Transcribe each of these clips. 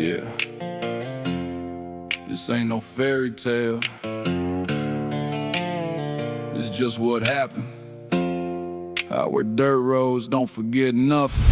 Yeah, this ain't no fairy tale. It's just what happened. Our dirt roads don't forget nothing.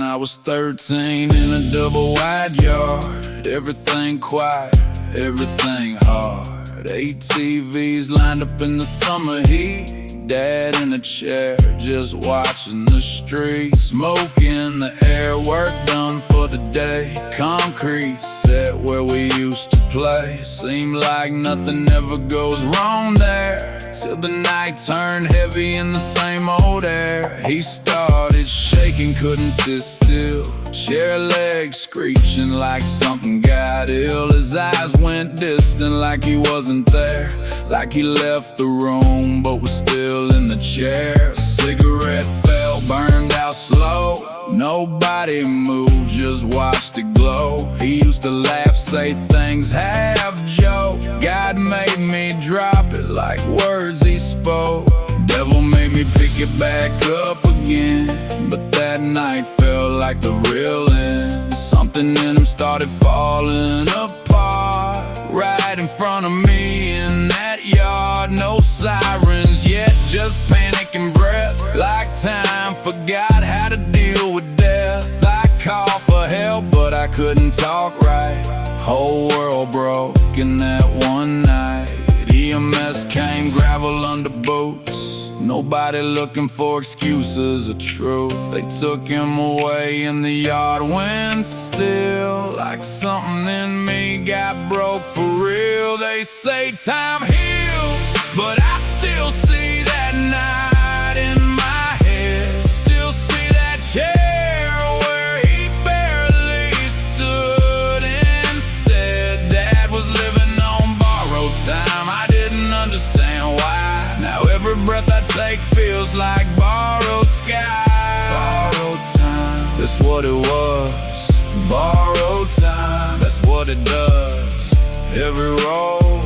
I was 13 in a double wide yard. Everything quiet, everything hard. 8 TVs lined up in the summer heat. Dad in a chair, just watching the street. Smoke in the air, work done for the day. Concrete set where we used to play. Seemed like nothing ever goes wrong there, till the night turned heavy in the same old air. He started shaking, couldn't sit still. Chair legs screeching like something got ill. His eyes went distant like he wasn't there, like he left the room but was still in the chair. Cigarette fell, burned out slow. Nobody moved, just watched it glow. He used to laugh, say things half joke. God made me drop it like words he spoke. Devil made me pick it back up again, but that night felt like the real end. Something in him started falling apart, right in front of me in that yard. No sirens yet, just panic and breath, like time forgot how to deal with death. I called for help, but I couldn't talk right. Whole world broke in that one night. EMS came, gravel under boots. Nobody looking for excuses or truth. They took him away and the yard went still, like something in me got broke for real. They say time heals, but I still see that night in my head. Still see that chair where he barely stood instead. Dad was living on borrowed time, I didn't understand why. Now every breath I take feels like borrowed sky. Borrowed time, that's what it was. Borrowed time, that's what it does. Every road,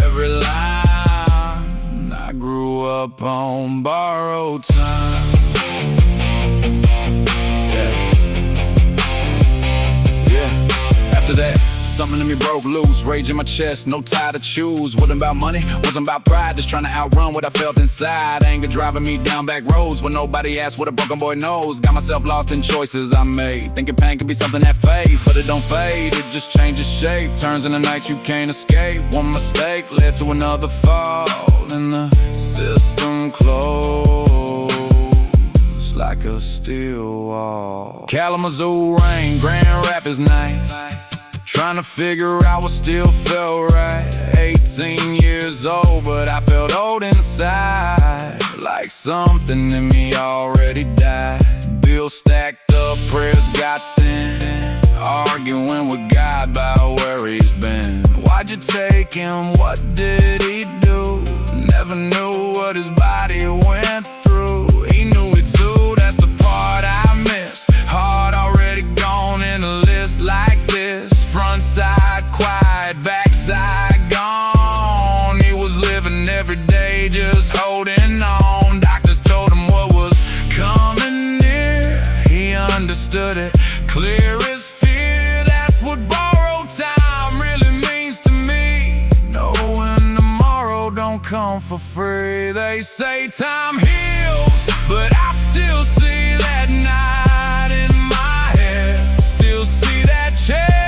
every line, I grew up on borrowed time. Yeah. After that, something in me broke loose, rage in my chest, no tie to choose. Wasn't about money, wasn't about pride, just trying to outrun what I felt inside. Anger driving me down back roads when nobody asked what a broken boy knows. Got myself lost in choices I made, thinking pain could be something that fades, but it don't fade, it just changes shape. Turns in the night you can't escape. One mistake led to another fall, and the system closed like a steel wall. Kalamazoo rain, Grand Rapids nights, trying to figure out what still felt right. 18 years old, but I felt old inside, like something in me already died. Bills stacked up, prayers got thin, arguing with God about where he's been. Why'd you take him? What did he do? Never knew what his body went through. He knew it too, that's the part I missed. Heart already gone in a list like this. Front side quiet, backside gone. He was living every day, just holding on. Doctors told him what was coming near. He understood it, clear as fear. That's what borrowed time really means to me. Knowing tomorrow don't come for free. They say time heals, but I still see that night in my head. Still see that chair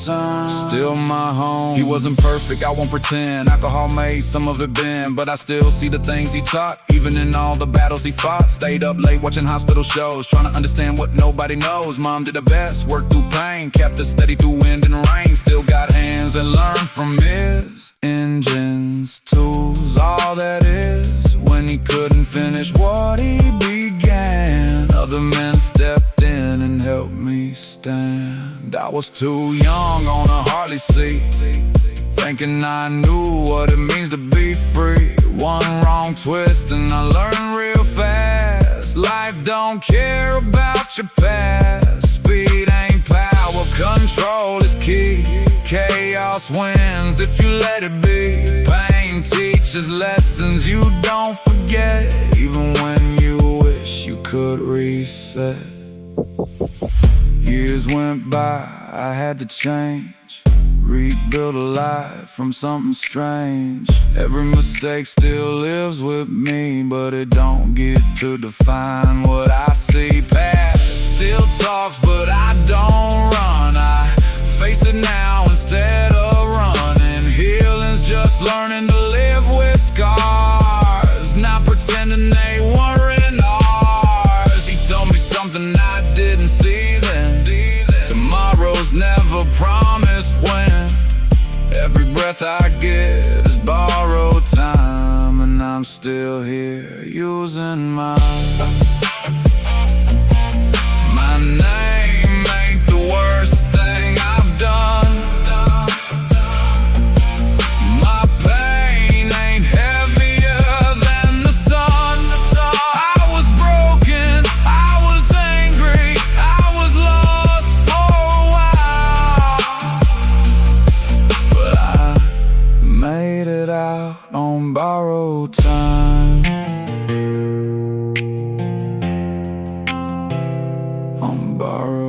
time, still my home. He wasn't perfect, I won't pretend. Alcohol made some of it bend, but I still see the things he taught. Even in all the battles he fought, stayed up late watching hospital shows, trying to understand what nobody knows. Mom did her best, worked through pain, kept us steady through wind and rain. Still got hands and learned from his engines, tools, all that is. When he couldn't finish what he began, other men stepped in and helped me me stand. I was too young on a Harley seat, thinking I knew what it means to be free. One wrong twist and I learned real fast. Life don't care about your past. Speed ain't power, control is key. Chaos wins if you let it be. Pain teaches lessons you don't forget, even when you wish you could reset. Years went by, I had to change, rebuild a life from something strange. Every mistake still lives with me, but it don't get to define what I see. Past still talks, but I don't run. I face it now instead of running. Healing's just learning to live with scars, not pretending they weren't ours. He told me something I didn't see then. Tomorrow's never promised when. Every breath I get is borrowed time, and I'm still here using my name ain't the worst thing I've done. My pain ain't heavier than the sun. I was broken, I was angry, I was lost for a while, but I made it out on borrowed time. On borrowed